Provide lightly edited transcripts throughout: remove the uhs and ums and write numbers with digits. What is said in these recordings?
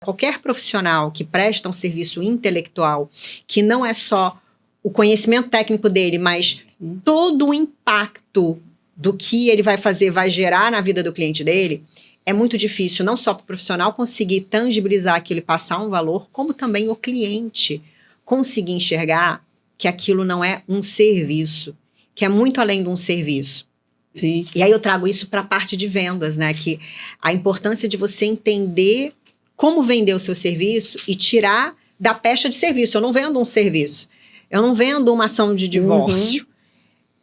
Qualquer profissional que presta um serviço intelectual, que não é só o conhecimento técnico dele, mas todo o impacto do que ele vai fazer, vai gerar na vida do cliente dele, é muito difícil, não só para o profissional conseguir tangibilizar aquilo e passar um valor, como também o cliente conseguir enxergar que aquilo não é um serviço, que é muito além de um serviço. Sim. E aí eu trago isso para a parte de vendas, né? Que a importância de você entender como vender o seu serviço e tirar da pecha de serviço. Eu não vendo um serviço, eu não vendo uma ação de divórcio.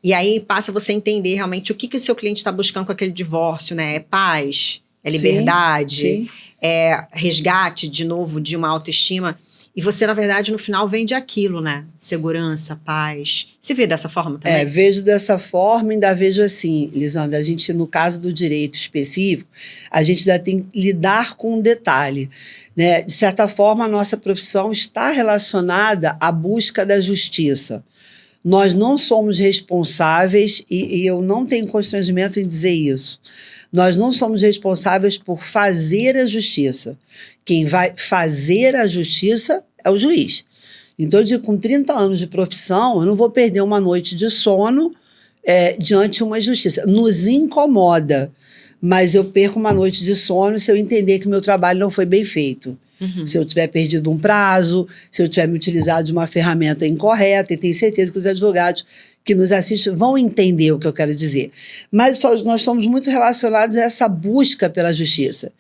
E aí passa você a entender realmente o que o seu cliente está buscando com aquele divórcio, né? É paz, é liberdade, é resgate, de novo, de uma autoestima. E você, na verdade, no final vende aquilo, né? Segurança, paz. Você vê dessa forma também? Vejo dessa forma, ainda vejo assim, Lisandra, a gente, no caso do direito específico, a gente ainda tem que lidar com um detalhe, né? De certa forma, a nossa profissão está relacionada à busca da justiça. Nós não somos responsáveis, e eu não tenho constrangimento em dizer isso, nós não somos responsáveis por fazer a justiça. Quem vai fazer a justiça é o juiz. Então, eu digo, com 30 anos de profissão, eu não vou perder uma noite de sono diante de uma justiça. Nos incomoda, mas eu perco uma noite de sono se eu entender que o meu trabalho não foi bem feito. Se eu tiver perdido um prazo, se eu tiver me utilizado de uma ferramenta incorreta, e tenho certeza que os advogados que nos assistem vão entender o que eu quero dizer. Mas nós somos muito relacionados a essa busca pela justiça.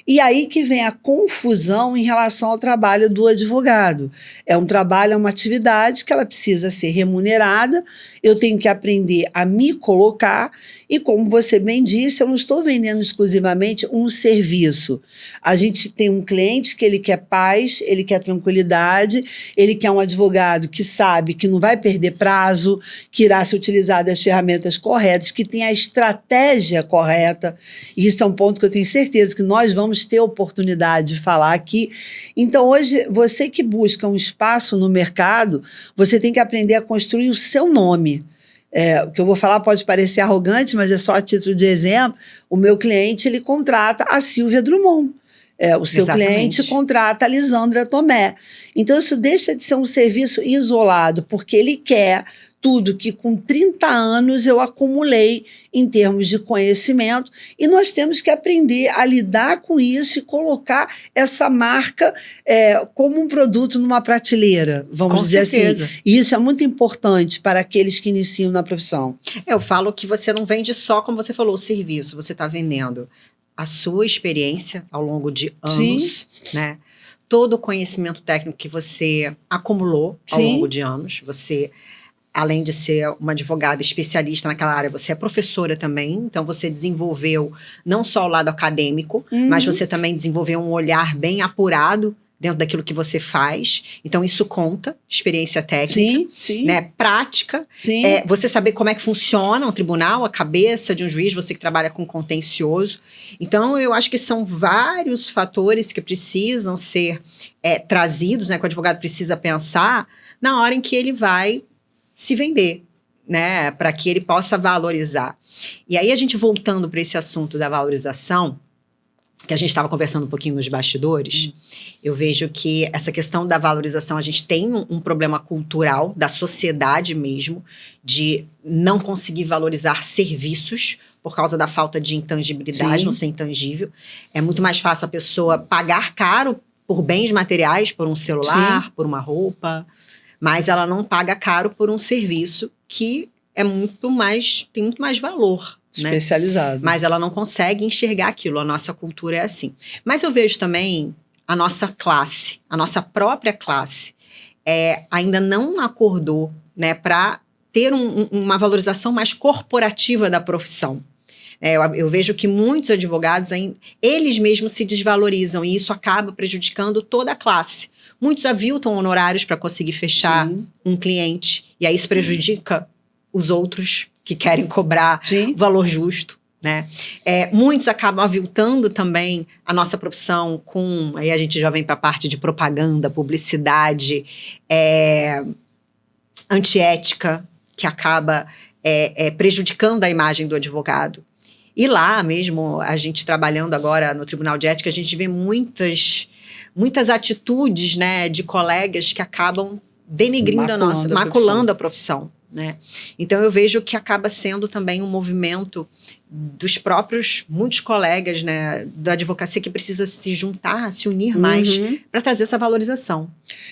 E aí que vem a confusão em relação ao trabalho do advogado. É um trabalho, é uma atividade que ela precisa ser remunerada, eu tenho que aprender a me colocar, e como você bem disse, eu não estou vendendo exclusivamente um serviço. A gente tem um cliente que ele quer paz, ele quer tranquilidade, ele quer um advogado que sabe que não vai perder prazo, que irá se utilizar das ferramentas corretas, que tem a estratégia correta, e isso é um ponto que eu tenho certeza que nós vamos ter oportunidade de falar aqui. Então, hoje, você que busca um espaço no mercado, você tem que aprender a construir o seu nome. O que eu vou falar pode parecer arrogante, mas é só a título de exemplo. O meu cliente, ele contrata a Silvia Drummond. O seu cliente contrata a Lisandra Tomé. Então, isso deixa de ser um serviço isolado, porque ele quer tudo que com 30 anos eu acumulei em termos de conhecimento, e nós temos que aprender a lidar com isso e colocar essa marca como um produto numa prateleira, vamos dizer assim. E isso é muito importante para aqueles que iniciam na profissão. Eu falo que você não vende só, como você falou, o serviço, você está vendendo a sua experiência ao longo de anos, né? Todo o conhecimento técnico que você acumulou ao longo de anos. Você, além de ser uma advogada especialista naquela área, você é professora também. Então, você desenvolveu não só o lado acadêmico, mas você também desenvolveu um olhar bem apurado dentro daquilo que você faz. Então, isso conta, experiência técnica, né? Prática, você saber como é que funciona um tribunal, a cabeça de um juiz, você que trabalha com contencioso. Então, eu acho que são vários fatores que precisam ser trazidos, né? Que o advogado precisa pensar na hora em que ele vai se vender, né? Para que ele possa valorizar. E aí, a gente voltando para esse assunto da valorização, que a gente estava conversando um pouquinho nos bastidores, eu vejo que essa questão da valorização, a gente tem um problema cultural da sociedade mesmo, de não conseguir valorizar serviços por causa da falta de intangibilidade, não ser intangível. É muito mais fácil a pessoa pagar caro por bens materiais, por um celular, por uma roupa, mas ela não paga caro por um serviço que tem muito mais valor. Especializado. Né? Mas ela não consegue enxergar aquilo, a nossa cultura é assim. Mas eu vejo também a nossa classe, a nossa própria classe, ainda não acordou, né, para ter uma valorização mais corporativa da profissão. Eu vejo que muitos advogados, eles mesmos se desvalorizam, e isso acaba prejudicando toda a classe. Muitos aviltam honorários para conseguir fechar um cliente, e aí isso prejudica os outros que querem cobrar o valor justo, né? Muitos acabam aviltando também a nossa profissão com... Aí a gente já vem para a parte de propaganda, publicidade, antiética, que acaba prejudicando a imagem do advogado. E lá mesmo, a gente trabalhando agora no Tribunal de Ética, a gente vê muitas muitas atitudes, né, de colegas que acabam denigrindo maculando a profissão. Né? Então eu vejo que acaba sendo também um movimento dos próprios muitos colegas, né, da advocacia que precisa se juntar, se unir mais para trazer essa valorização.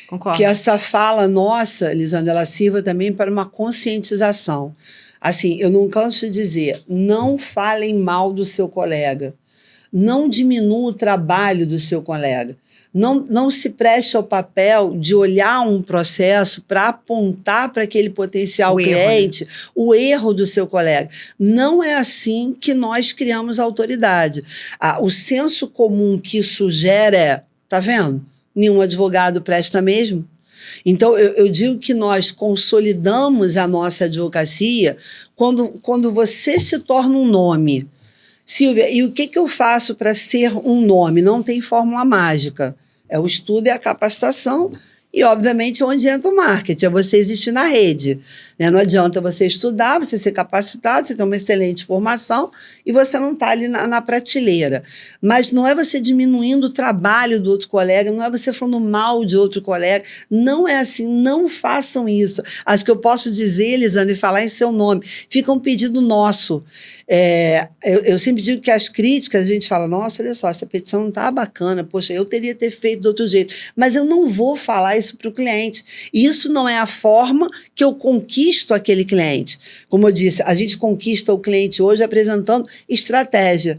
Concordo. Que essa fala nossa, Lisandra, ela sirva também para uma conscientização. Assim, eu não canso de dizer, não falem mal do seu colega, não diminua o trabalho do seu colega. Não se preste ao papel de olhar um processo para apontar para aquele potencial cliente, né? O erro do seu colega. Não é assim que nós criamos a autoridade. O senso comum que isso gera é, tá vendo? Nenhum advogado presta mesmo. Então, eu digo que nós consolidamos a nossa advocacia quando você se torna um nome. Silvia, e o que eu faço para ser um nome? Não tem fórmula mágica. É o estudo e a capacitação e, obviamente, onde entra o marketing, é você existir na rede. Né? Não adianta você estudar, você ser capacitado, você ter uma excelente formação e você não está ali na prateleira. Mas não é você diminuindo o trabalho do outro colega, não é você falando mal de outro colega, não é assim, não façam isso. Acho que eu posso dizer, Elisandra, e falar em seu nome, fica um pedido nosso. Eu sempre digo que as críticas, a gente fala, nossa, olha só, essa petição não está bacana, poxa, eu teria ter feito de outro jeito, mas eu não vou falar isso para o cliente. Isso não é a forma que eu conquisto aquele cliente. Como eu disse, a gente conquista o cliente hoje apresentando estratégia.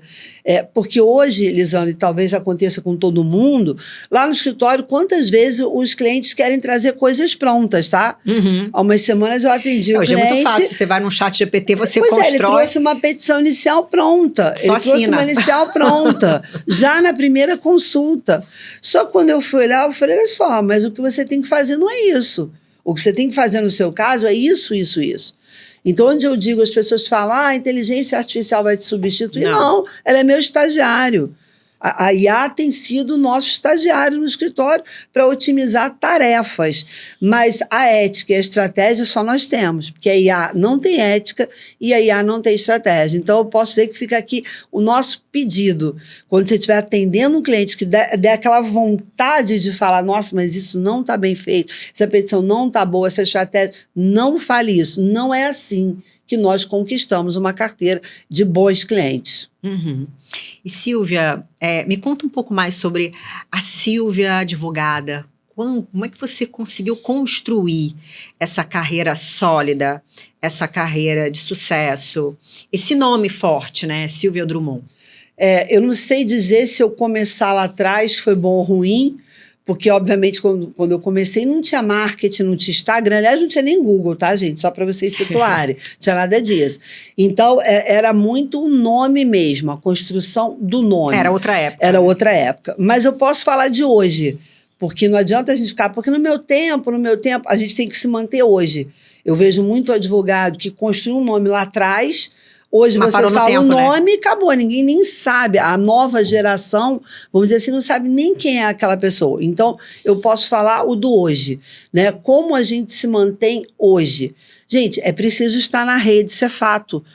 Porque hoje, Lisandra, e talvez aconteça com todo mundo, lá no escritório, quantas vezes os clientes querem trazer coisas prontas, tá? Há umas semanas eu atendi o cliente... Hoje é muito fácil, você vai num chat GPT, você constrói... ele trouxe uma petição inicial pronta. Só trouxe uma inicial pronta, já na primeira consulta. Só que quando eu fui olhar, eu falei, olha só, mas o que você tem que fazer não é isso. O que você tem que fazer no seu caso é isso, isso, isso. Então, onde eu digo, as pessoas falam, a inteligência artificial vai te substituir. Não, ela é meu estagiário. A IA tem sido o nosso estagiário no escritório para otimizar tarefas, mas a ética e a estratégia só nós temos, porque a IA não tem ética e a IA não tem estratégia. Então, eu posso dizer que fica aqui o nosso pedido, quando você estiver atendendo um cliente que der aquela vontade de falar, nossa, mas isso não está bem feito, essa petição não está boa, essa estratégia, não fale isso, não é assim que nós conquistamos uma carteira de bons clientes. E Silvia, me conta um pouco mais sobre a Silvia advogada. Como é que você conseguiu construir essa carreira sólida, essa carreira de sucesso, esse nome forte, né, Silvia Drummond? Eu não sei dizer se eu começar lá atrás foi bom ou ruim, porque, obviamente, quando eu comecei, não tinha marketing, não tinha Instagram, aliás, não tinha nem Google, tá, gente? Só para vocês situarem, não tinha nada disso. Então, era muito o nome mesmo, a construção do nome. Era outra época. Era outra época. Mas eu posso falar de hoje, porque não adianta a gente ficar, porque no meu tempo, a gente tem que se manter hoje. Eu vejo muito advogado que construiu um nome lá atrás. Hoje mas você fala o nome e acabou, ninguém nem sabe. A nova geração, vamos dizer assim, não sabe nem quem é aquela pessoa. Então, eu posso falar o do hoje, né? Como a gente se mantém hoje. Gente, é preciso estar na rede, isso é fato.